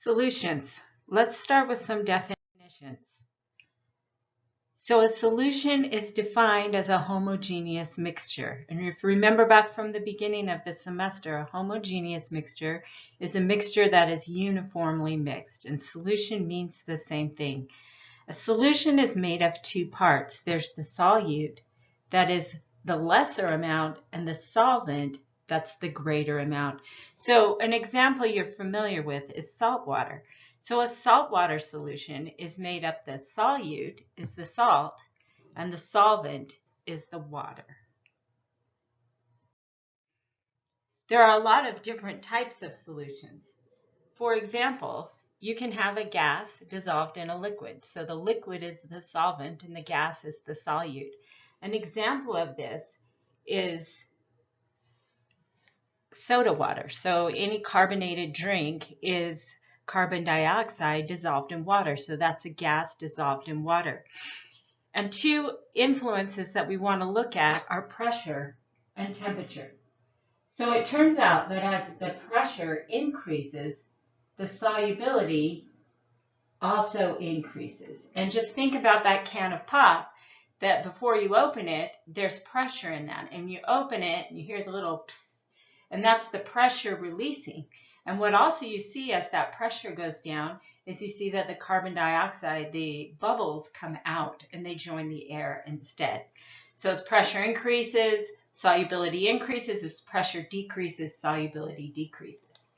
Solutions. Let's start with some definitions. So a solution is defined as a homogeneous mixture. And if you remember back from the beginning of the semester, a homogeneous mixture is a mixture that is uniformly mixed. And solution means the same thing. A solution is made of two parts. There's the solute, that is the lesser amount, and the solvent, that's the greater amount. So an example you're familiar with is salt water. So a saltwater solution is made up, the solute is the salt, and the solvent is the water. There are a lot of different types of solutions. For example, you can have a gas dissolved in a liquid. So the liquid is the solvent and the gas is the solute. An example of this is soda water. So any carbonated drink is carbon dioxide dissolved in water. So that's a gas dissolved in water. And two influences that we want to look at are pressure and temperature. So it turns out that as the pressure increases, the solubility also increases. And just think about that can of pop, that before you open it, there's pressure in that. And you open it and you hear the little psst, and that's the pressure releasing. And what also you see as that pressure goes down is you see that the carbon dioxide, the bubbles come out and they join the air instead. So as pressure increases, solubility increases. As pressure decreases, solubility decreases.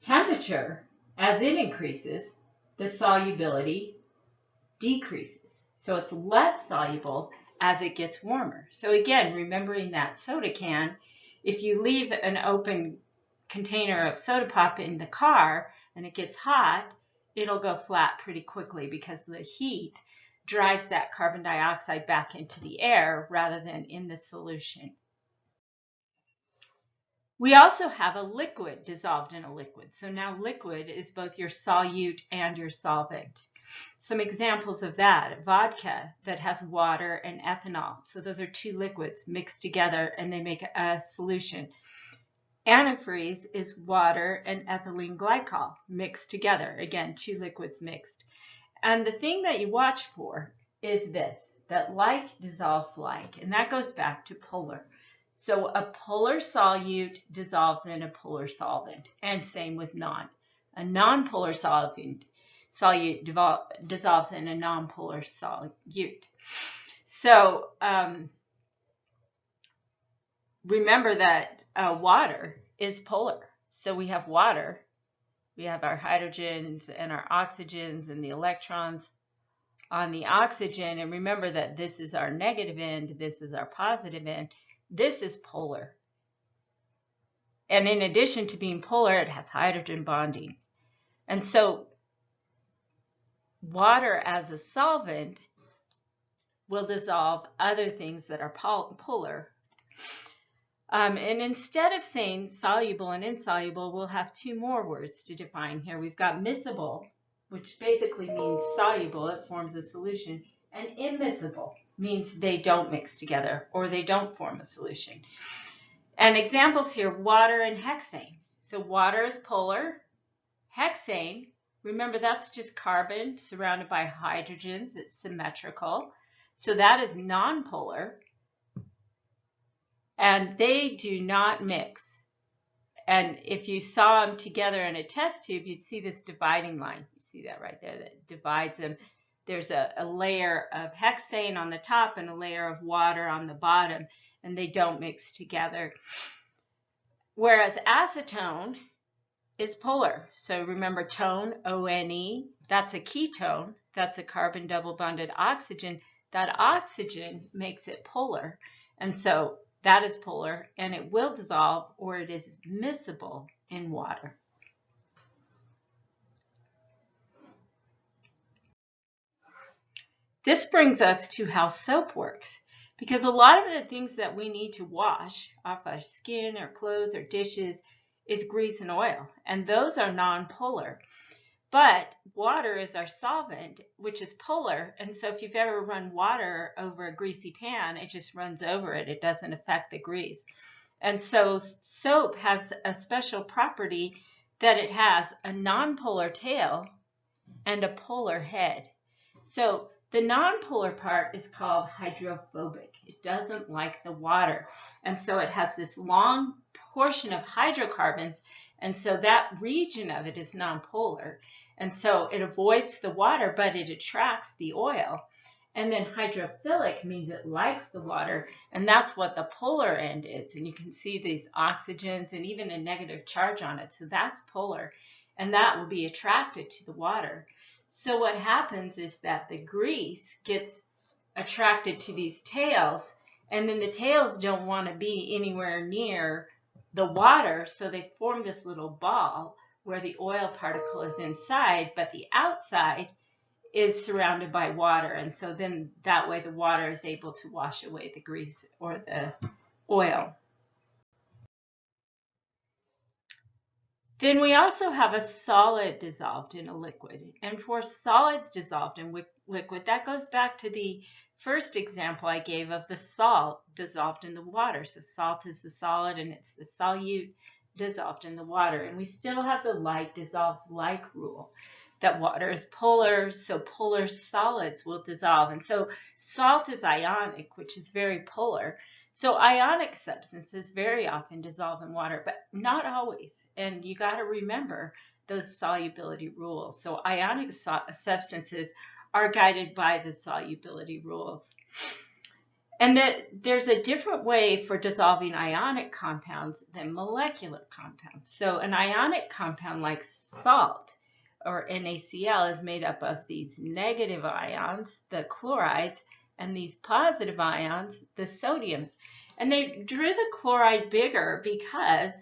Temperature, as it increases, the solubility decreases. So it's less soluble as it gets warmer. So again, remembering that soda can, if you leave an open container of soda pop in the car and it gets hot, it'll go flat pretty quickly because the heat drives that carbon dioxide back into the air rather than in the solution. We also have a liquid dissolved in a liquid. So now liquid is both your solute and your solvent. Some examples of that: vodka that has water and ethanol. So those are two liquids mixed together and they make a solution. Antifreeze is water and ethylene glycol mixed together. Again, two liquids mixed. And the thing that you watch for is this, that like dissolves like, and that goes back to polar. So a polar solute dissolves in a polar solvent, and same with non. A non-polar solute dissolves in a non-polar solute. So remember that water is polar. So we have water, we have our hydrogens and our oxygens and the electrons on the oxygen. And remember that this is our negative end, this is our positive end. This is polar. And in addition to being polar, it has hydrogen bonding. And so water as a solvent will dissolve other things that are polar. And instead of saying soluble and insoluble, we'll have two more words to define here. We've got miscible, which basically means soluble, it forms a solution, and immiscible means they don't mix together or they don't form a solution. And examples here, water and hexane. So water is polar. Hexane, remember that's just carbon surrounded by hydrogens. It's symmetrical. So that is nonpolar. And they do not mix. And if you saw them together in a test tube, you'd see this dividing line. You see that right there that divides them. There's a layer of hexane on the top and a layer of water on the bottom, and they don't mix together. Whereas acetone is polar. So remember tone, O-N-E, that's a ketone. That's a carbon double bonded oxygen. That oxygen makes it polar. And so that is polar, and it will dissolve or it is miscible in water. This brings us to how soap works, because a lot of the things that we need to wash off our skin or clothes or dishes is grease and oil, and those are non-polar. But water is our solvent, which is polar, and so if you've ever run water over a greasy pan, it just runs over it. It doesn't affect the grease. And so soap has a special property that it has a nonpolar tail and a polar head. So the nonpolar part is called hydrophobic. It doesn't like the water. And so it has this long portion of hydrocarbons. And so that region of it is nonpolar. And so it avoids the water, but it attracts the oil. And then hydrophilic means it likes the water. And that's what the polar end is. And you can see these oxygens and even a negative charge on it. So that's polar. And that will be attracted to the water. So what happens is that the grease gets attracted to these tails, and then the tails don't want to be anywhere near the water, so they form this little ball where the oil particle is inside, but the outside is surrounded by water, and so then that way the water is able to wash away the grease or the oil. Then we also have a solid dissolved in a liquid. And for solids dissolved in liquid, that goes back to the first example I gave of the salt dissolved in the water. So salt is the solid and it's the solute dissolved in the water. And we still have the like dissolves like rule, that water is polar, so polar solids will dissolve. And so salt is ionic, which is very polar. So ionic substances very often dissolve in water, but not always. And you got to remember those solubility rules. So ionic substances are guided by the solubility rules. And that there's a different way for dissolving ionic compounds than molecular compounds. So an ionic compound like salt or NaCl is made up of these negative ions, the chlorides, and these positive ions, the sodiums. And they drew the chloride bigger because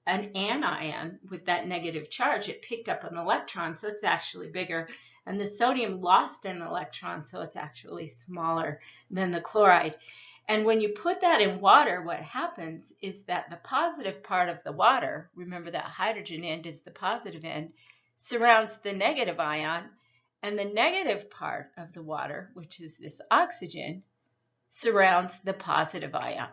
an anion with that negative charge, it picked up an electron, so it's actually bigger. And the sodium lost an electron, so it's actually smaller than the chloride. And when you put that in water, what happens is that the positive part of the water, remember that hydrogen end is the positive end, surrounds the negative ion, and the negative part of the water, which is this oxygen, surrounds the positive ion.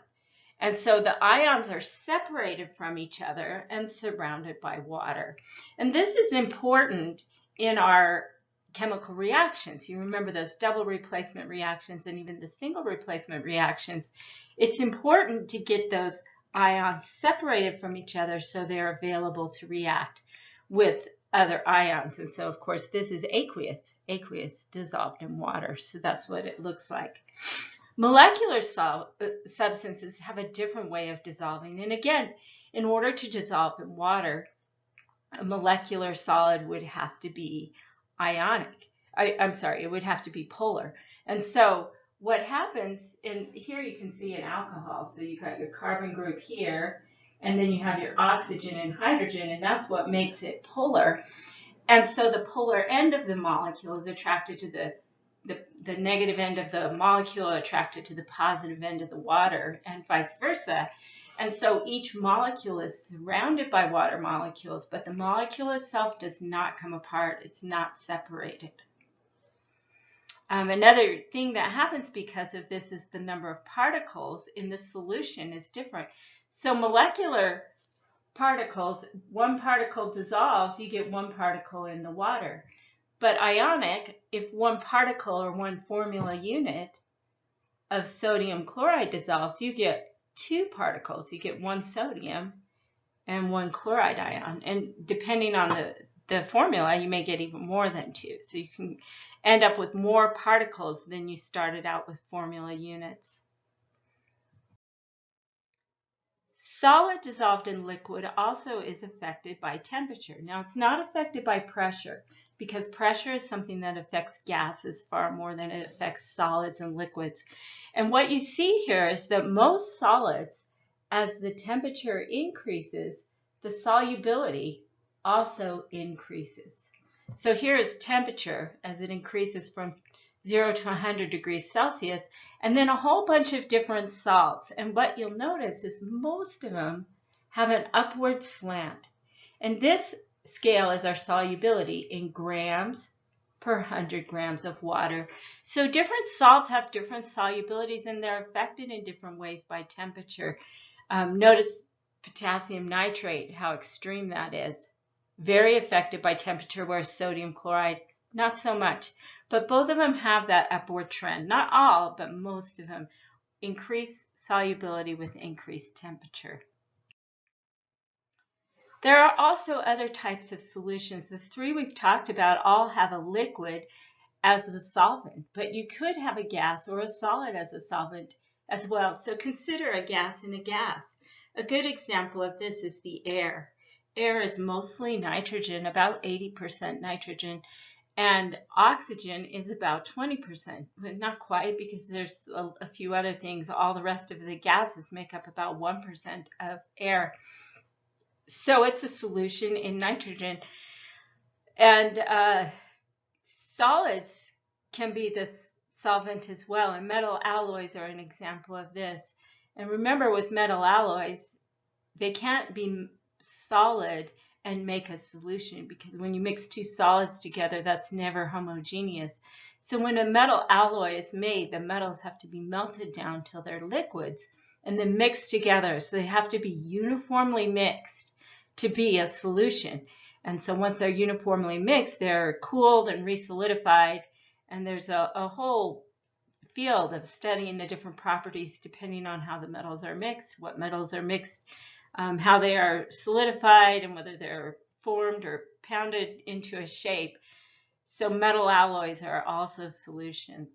And so the ions are separated from each other and surrounded by water. And this is important in our chemical reactions. You remember those double replacement reactions and even the single replacement reactions. It's important to get those ions separated from each other so they're available to react with other ions. And so, of course, this is aqueous dissolved in water. So that's what it looks like. Molecular substances have a different way of dissolving. And again, in order to dissolve in water, a molecular solid would have to be ionic. It would have to be polar. And so what happens, and here you can see an alcohol. So you got your carbon group here, and then you have your oxygen and hydrogen, and that's what makes it polar. And so the polar end of the molecule is attracted to the negative end of the molecule attracted to the positive end of the water, and vice versa. And so each molecule is surrounded by water molecules, but the molecule itself does not come apart. It's not separated. Another thing that happens because of this is the number of particles in the solution is different. So molecular particles, one particle dissolves, you get one particle in the water. But ionic, if one particle or one formula unit of sodium chloride dissolves, you get two particles. You get one sodium and one chloride ion. And depending on the formula, you may get even more than two. So you can end up with more particles than you started out with formula units. Solid dissolved in liquid also is affected by temperature. Now, it's not affected by pressure because pressure is something that affects gases far more than it affects solids and liquids. And what you see here is that most solids, as the temperature increases, the solubility also increases. So here is temperature as it increases from 0 to 100 degrees Celsius, and then a whole bunch of different salts. And what you'll notice is most of them have an upward slant. And this scale is our solubility in grams per 100 grams of water. So different salts have different solubilities, and they're affected in different ways by temperature. Notice potassium nitrate, how extreme that is. very affected by temperature, whereas sodium chloride, not so much. But both of them have that upward trend. Not all, but most of them increase solubility with increased temperature. There are also other types of solutions. The three we've talked about all have a liquid as a solvent, but you could have a gas or a solid as a solvent as well. So consider a gas and a gas. A good example of this is the air. Air is mostly nitrogen, about 80% nitrogen, and oxygen is about 20%, but not quite, because there's a few other things. All the rest of the gases make up about 1% of air. So it's a solution in nitrogen. And solids can be this solvent as well, and metal alloys are an example of this. And remember, with metal alloys, they can't be solid and make a solution, because when you mix two solids together, that's never homogeneous. So when a metal alloy is made, the metals have to be melted down till they're liquids and then mixed together. So they have to be uniformly mixed to be a solution. And so once they're uniformly mixed, they're cooled and resolidified, and there's a whole field of studying the different properties depending on how the metals are mixed, what metals are mixed, how they are solidified, and whether they're formed or pounded into a shape. So metal alloys are also solutions.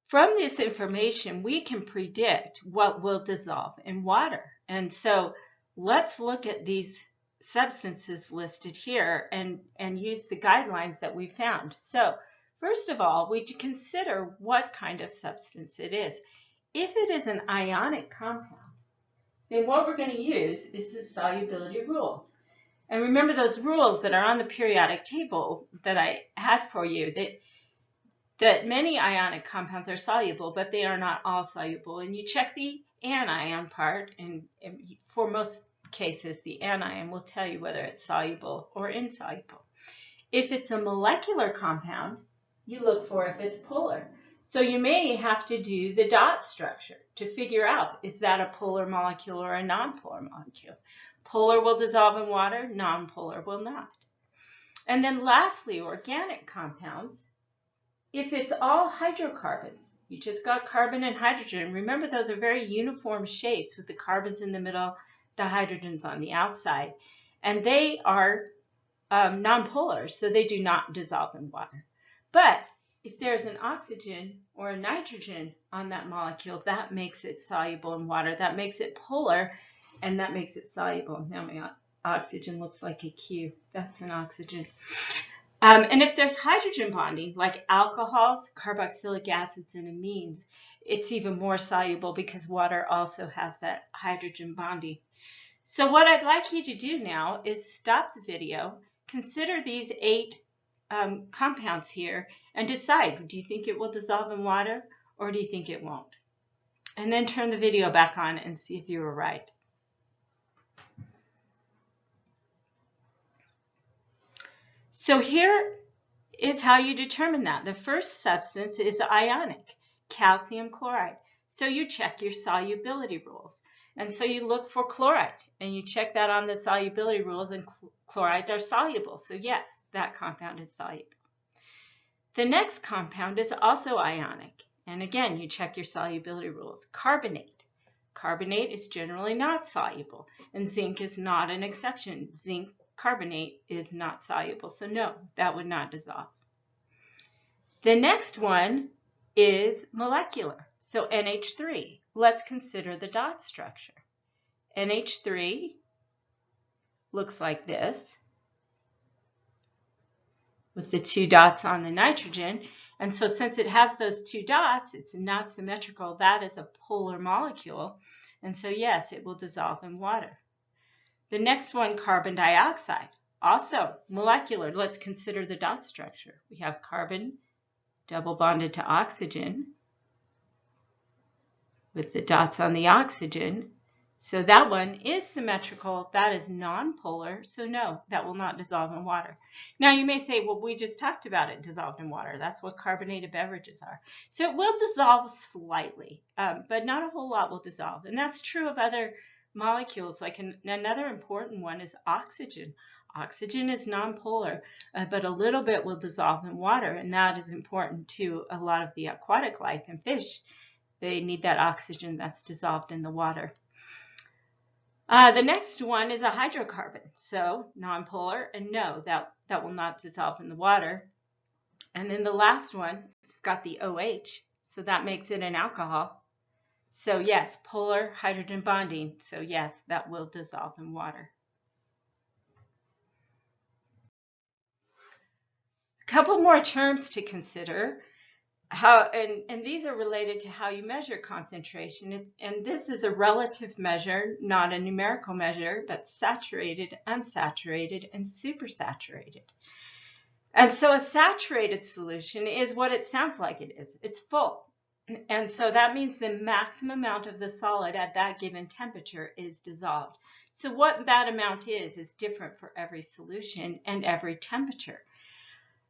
From this information, we can predict what will dissolve in water. And so let's look at these substances listed here and use the guidelines that we found. So first of all, we consider what kind of substance it is. If it is an ionic compound, then what we're going to use is the solubility rules. And remember those rules that are on the periodic table that I had for you, that many ionic compounds are soluble, but they are not all soluble. And you check the anion part, and for most cases, the anion will tell you whether it's soluble or insoluble. If it's a molecular compound, you look for if it's polar. So you may have to do the dot structure to figure out, is that a polar molecule or a nonpolar molecule? Polar will dissolve in water, nonpolar will not. And then lastly, organic compounds. If it's all hydrocarbons, you just got carbon and hydrogen. Remember, those are very uniform shapes with the carbons in the middle, the hydrogens on the outside. And they are nonpolar, so they do not dissolve in water. But if there's an oxygen or a nitrogen on that molecule, that makes it soluble in water. That makes it polar, and that makes it soluble. Now my oxygen looks like a Q. That's an oxygen. And if there's hydrogen bonding, like alcohols, carboxylic acids, and amines, it's even more soluble because water also has that hydrogen bonding. So what I'd like you to do now is stop the video, consider these 8 compounds here, and decide, do you think it will dissolve in water, or do you think it won't? And then turn the video back on and see if you were right. So here is how you determine that. The first substance is ionic, calcium chloride. So you check your solubility rules. And so you look for chloride, and you check that on the solubility rules, and chlorides are soluble. So yes, that compound is soluble. The next compound is also ionic. And again, you check your solubility rules. Carbonate. Carbonate is generally not soluble, and zinc is not an exception. Zinc carbonate is not soluble, so no, that would not dissolve. The next one is molecular, so NH3. Let's consider the dot structure. NH3 looks like this, with the 2 dots on the nitrogen. And so since it has those 2 dots, it's not symmetrical. That is a polar molecule. And so yes, it will dissolve in water. The next one, carbon dioxide, also molecular. Let's consider the dot structure. We have carbon double bonded to oxygen with the dots on the oxygen. So that one is symmetrical. That is nonpolar. So no, that will not dissolve in water. Now you may say, well, we just talked about it dissolved in water. That's what carbonated beverages are. So it will dissolve slightly, but not a whole lot will dissolve. And that's true of other molecules. Like another important one is oxygen. Oxygen is nonpolar, but a little bit will dissolve in water, and that is important to a lot of the aquatic life and fish. They need that oxygen that's dissolved in the water. The next one is a hydrocarbon. So nonpolar, and no, that will not dissolve in the water. And then the last one, it's got the OH, so that makes it an alcohol. So yes, polar hydrogen bonding. So yes, that will dissolve in water. A couple more terms to consider. And these are related to how you measure concentration. And this is a relative measure, not a numerical measure, but saturated, unsaturated, and supersaturated. And so a saturated solution is what it sounds like it is. It's full. And so that means the maximum amount of the solid at that given temperature is dissolved. So what that amount is different for every solution and every temperature.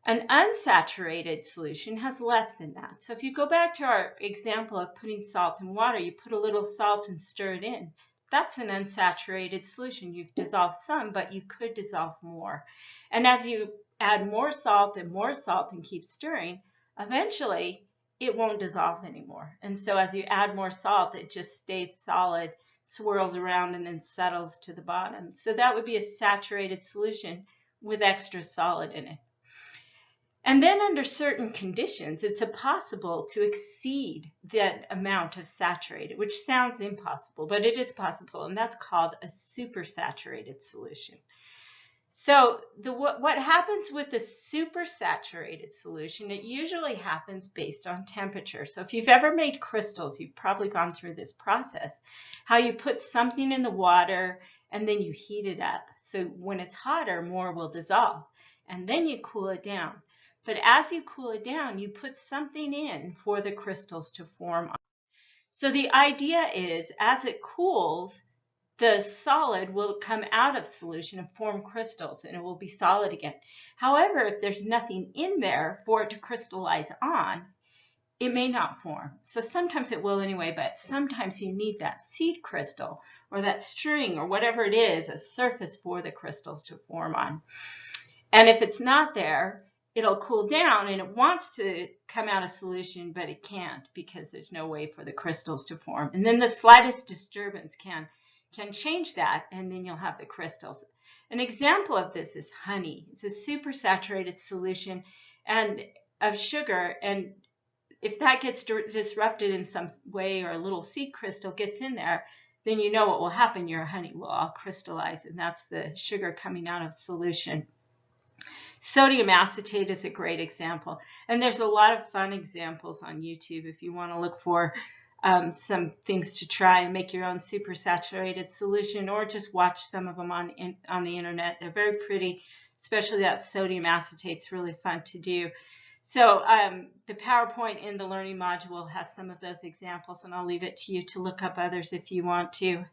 An unsaturated solution has less than that. So if you go back to our example of putting salt in water, you put a little salt and stir it in. That's an unsaturated solution. You've dissolved some, but you could dissolve more. And as you add more salt and keep stirring, eventually it won't dissolve anymore. And so as you add more salt, it just stays solid, swirls around, and then settles to the bottom. So that would be a saturated solution with extra solid in it. And then under certain conditions, it's possible to exceed that amount of saturated, which sounds impossible, but it is possible, and that's called a supersaturated solution. So what happens with the supersaturated solution, it usually happens based on temperature. So if you've ever made crystals, you've probably gone through this process, how you put something in the water and then you heat it up. So when it's hotter, more will dissolve, and then you cool it down. But as you cool it down, you put something in for the crystals to form. So the idea is, as it cools, the solid will come out of solution and form crystals, and it will be solid again. However, if there's nothing in there for it to crystallize on, it may not form. So sometimes it will anyway, but sometimes you need that seed crystal or that string or whatever it is, a surface for the crystals to form on. And if it's not there, it'll cool down and it wants to come out of solution, but it can't because there's no way for the crystals to form. And then the slightest disturbance can change that, and then you'll have the crystals. An example of this is honey. It's a supersaturated solution of sugar, and if that gets disrupted in some way or a little seed crystal gets in there, then you know what will happen. Your honey will all crystallize, and that's the sugar coming out of solution. Sodium acetate is a great example, and there's a lot of fun examples on YouTube if you want to look for some things to try and make your own supersaturated solution, or just watch some of them on the internet. They're very pretty, especially that sodium acetate's really fun to do. So the PowerPoint in the learning module has some of those examples, and I'll leave it to you to look up others if you want to.